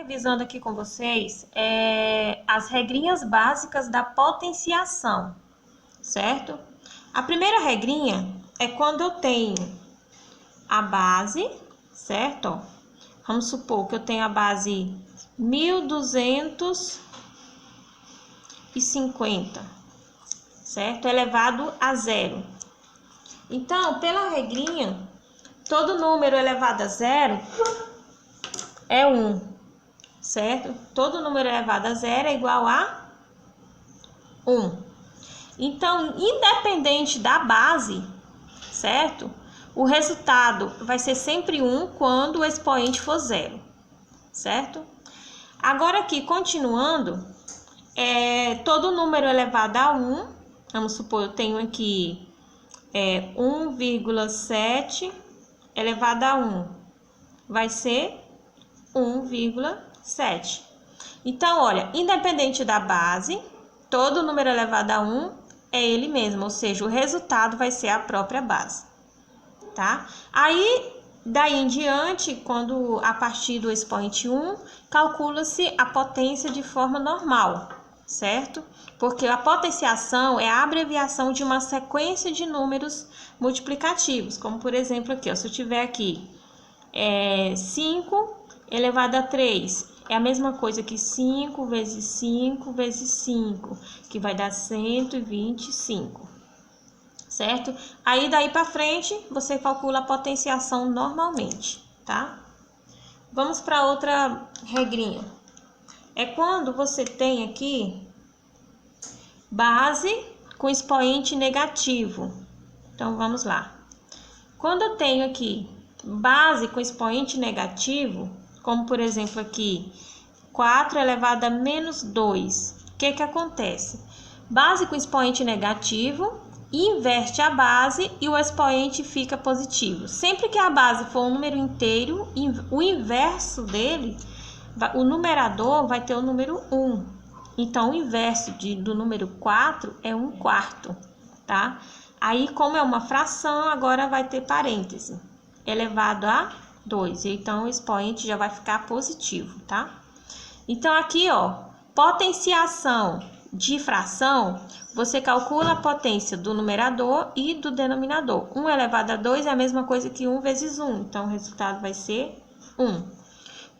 revisando aqui com vocês as regrinhas básicas da potenciação, certo? A primeira regrinha é quando eu tenho a base, certo? Vamos supor que eu tenho a base 1250, certo? Elevado a zero. Então, pela regrinha, todo número elevado a zero é 1, certo? Todo número elevado a zero é igual a 1. Então, independente da base, certo? O resultado vai ser sempre 1 quando o expoente for zero, certo? Agora aqui, continuando, todo número elevado a 1, vamos supor, eu tenho aqui 1,7 elevado a 1, vai ser 1,7. Então, olha, independente da base, todo número elevado a 1 é ele mesmo, ou seja, o resultado vai ser a própria base, tá? Aí, daí em diante, quando a partir do expoente 1, calcula-se a potência de forma normal, certo? Porque a potenciação é a abreviação de uma sequência de números multiplicativos, como por exemplo aqui, ó, se eu tiver aqui 5 elevado a 3, é a mesma coisa que 5 vezes 5 vezes 5, que vai dar 125, certo? Aí daí para frente, você calcula a potenciação normalmente, tá? Vamos para outra regrinha. É quando você tem aqui base com expoente negativo. Então, vamos lá. Quando eu tenho aqui base com expoente negativo, como por exemplo aqui, 4 elevado a menos 2, o que acontece? Base com expoente negativo, inverte a base e o expoente fica positivo. Sempre que a base for um número inteiro, o inverso dele, o numerador vai ter o número 1. Então, o inverso do número 4 é 1/4, tá? Aí, como é uma fração, agora vai ter parêntese, elevado a 2. Então, o expoente já vai ficar positivo, tá? Então, aqui, ó, potenciação de fração, você calcula a potência do numerador e do denominador. 1 elevado a 2 é a mesma coisa que 1 vezes 1, então o resultado vai ser 1.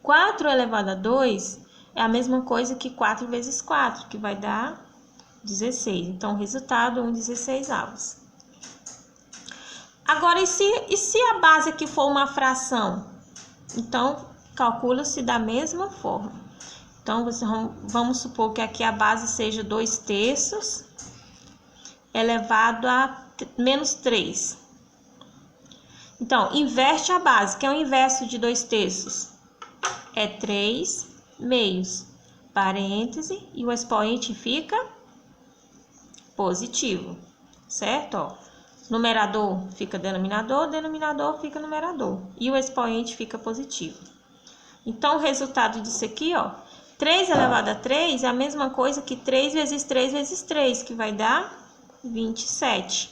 4 elevado a 2 é a mesma coisa que 4 vezes 4, que vai dar 16. Então, o resultado, 1/16. Agora, e se a base aqui for uma fração? Então, calcula-se da mesma forma. Então, vamos supor que aqui a base seja 2/3 elevado a menos 3. Então, inverte a base, que é o inverso de 2/3. É 3/2, parêntese, e o expoente fica positivo, certo? Ó, numerador fica denominador, denominador fica numerador, e o expoente fica positivo. Então, o resultado disso aqui, ó, 3 elevado a 3 é a mesma coisa que 3 vezes 3 vezes 3, que vai dar 27.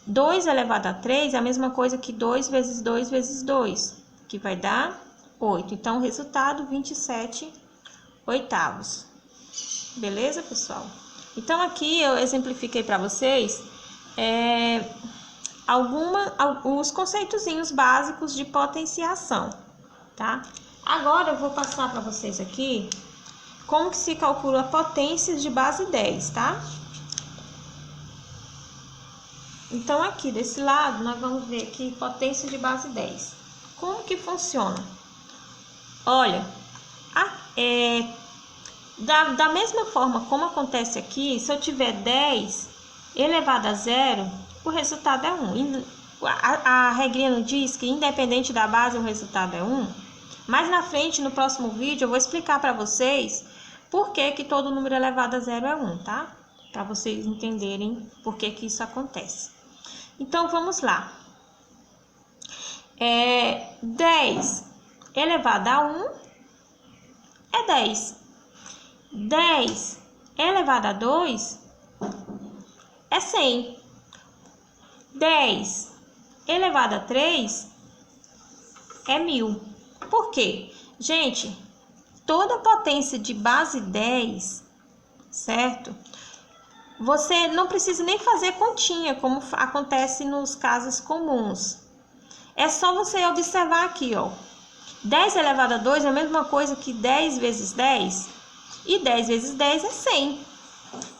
2 elevado a 3 é a mesma coisa que 2 vezes 2 vezes 2, que vai dar 8. Então, o resultado, 27/8. Beleza, pessoal? Então, aqui eu exemplifiquei para vocês os conceitozinhos básicos de potenciação, tá? Agora, eu vou passar para vocês aqui como que se calcula potências de base 10, tá? Então, aqui desse lado, nós vamos ver aqui potência de base 10. Como que funciona? Olha, da mesma forma como acontece aqui, se eu tiver 10 elevado a zero, o resultado é 1. A regrinha não diz que independente da base o resultado é 1? Mais na frente, no próximo vídeo, eu vou explicar para vocês por que todo número elevado a zero é 1, tá? Para vocês entenderem por que isso acontece. Então, vamos lá. 10 elevado a 1 é 10. 10 elevado a 2 é 100. 10 elevado a 3 é 1000. Por quê? Gente, toda potência de base 10, certo? Você não precisa nem fazer continha, como acontece nos casos comuns. É só você observar aqui, ó. 10 elevado a 2 é a mesma coisa que 10 vezes 10, e 10 vezes 10 é 100.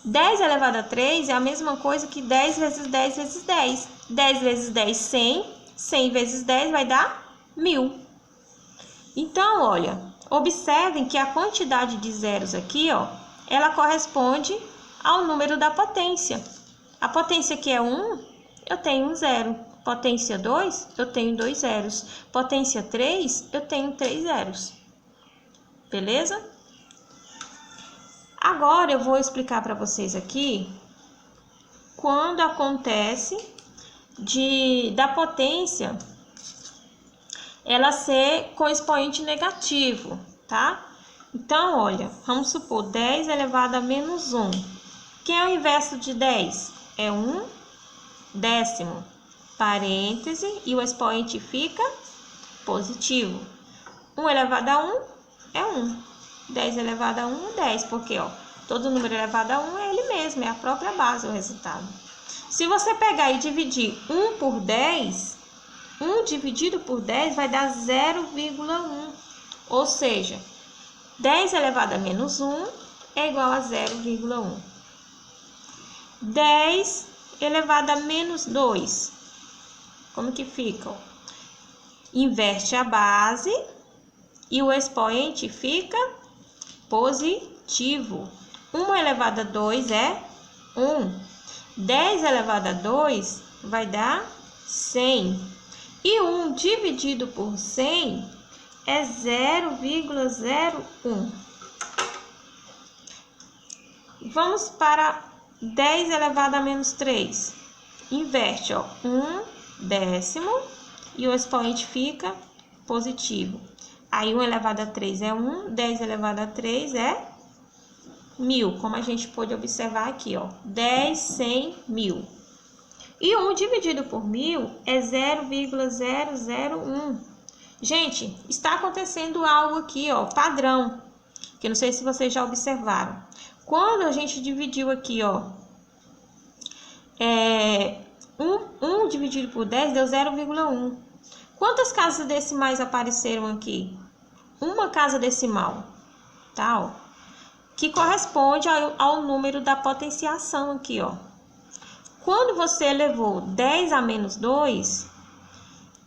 10 elevado a 3 é a mesma coisa que 10 vezes 10 vezes 10. 10 vezes 10, 100. 100 vezes 10 vai dar 1000. Então, olha, observem que a quantidade de zeros aqui, ó, ela corresponde ao número da potência. A potência aqui é 1, eu tenho um zero. Potência 2, eu tenho 2 zeros. Potência 3, eu tenho 3 zeros. Beleza? Agora eu vou explicar para vocês aqui quando acontece da potência ela ser com expoente negativo, tá? Então, olha, vamos supor 10 elevado a menos 1. Quem é o inverso de 10? É 1 décimo, parêntese, e o expoente fica positivo. 1 elevado a 1 é 1. 10 elevado a 1 é 10, porque ó, todo número elevado a 1 é ele mesmo, é a própria base, o resultado. Se você pegar e dividir 1 por 10, 1 dividido por 10 vai dar 0,1. Ou seja, 10 elevado a menos 1 é igual a 0,1. 10 elevado a menos 2. Como que fica? Inverte a base e o expoente fica positivo. 1 elevado a 2 é 1. 10 elevado a 2 vai dar 100. E 1 dividido por 100 é 0,01. Vamos para 10 elevado a menos 3. Inverte, ó, 1 décimo e o expoente fica positivo. Aí 1 elevado a 3 é 1, 10 elevado a 3 é 1000, como a gente pode observar aqui, ó, 10, 100, 1000. E 1 dividido por 1000 é 0,001. Gente, está acontecendo algo aqui, ó, padrão, que eu não sei se vocês já observaram. Quando a gente dividiu aqui, ó, 1 dividido por 10 deu 0,1. Quantas casas decimais apareceram aqui? Uma casa decimal, tá, ó, que corresponde ao número da potenciação aqui, ó. Quando você elevou 10 a menos 2,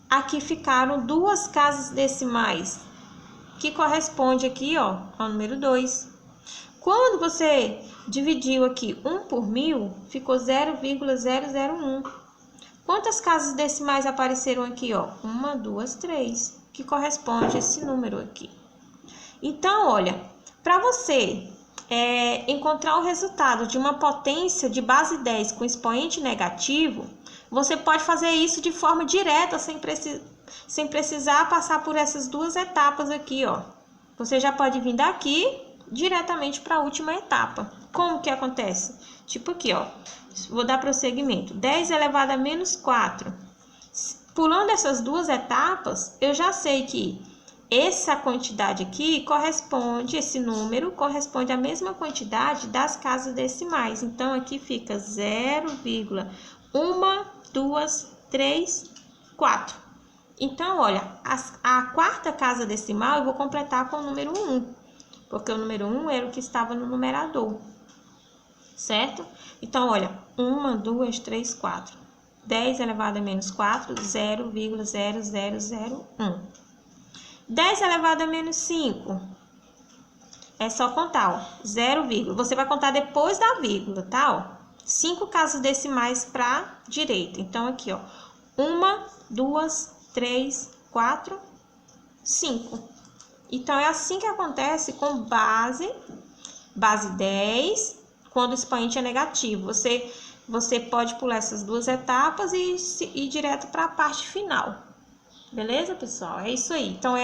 aqui ficaram duas casas decimais, que corresponde aqui, ó, ao número 2. Quando você dividiu aqui 1 por 1000, ficou 0,001. Quantas casas decimais apareceram aqui, ó? 1, 2, 3, que corresponde a esse número aqui. Então, olha, para você encontrar o resultado de uma potência de base 10 com expoente negativo, você pode fazer isso de forma direta, sem precisar passar por essas duas etapas aqui, ó. Você já pode vir daqui diretamente para a última etapa. Como que acontece? Tipo aqui, ó. Vou dar prosseguimento. 10 elevado a menos 4. Pulando essas duas etapas, eu já sei que essa quantidade aqui corresponde, esse número corresponde à mesma quantidade das casas decimais. Então, aqui fica 0,1, 2, 3, 4. Então, olha, a quarta casa decimal eu vou completar com o número 1, porque o número 1 era o que estava no numerador, certo? Então, olha, 1, 2, 3, 4. 10 elevado a menos 4, 0,0001. 10 elevado a menos 5, é só contar, ó, 0, você vai contar depois da vírgula, tá, ó, 5 casas decimais para direita, então aqui, ó, 1, 2, 3, 4, 5. Então, é assim que acontece com base 10, quando o expoente é negativo. Você pode pular essas duas etapas e ir direto para a parte final. Beleza, pessoal? É isso aí. Então,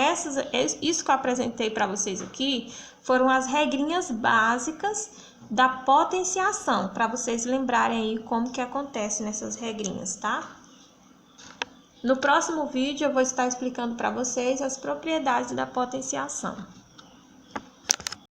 isso que eu apresentei para vocês aqui foram as regrinhas básicas da potenciação, para vocês lembrarem aí como que acontece nessas regrinhas, tá? No próximo vídeo, eu vou estar explicando para vocês as propriedades da potenciação.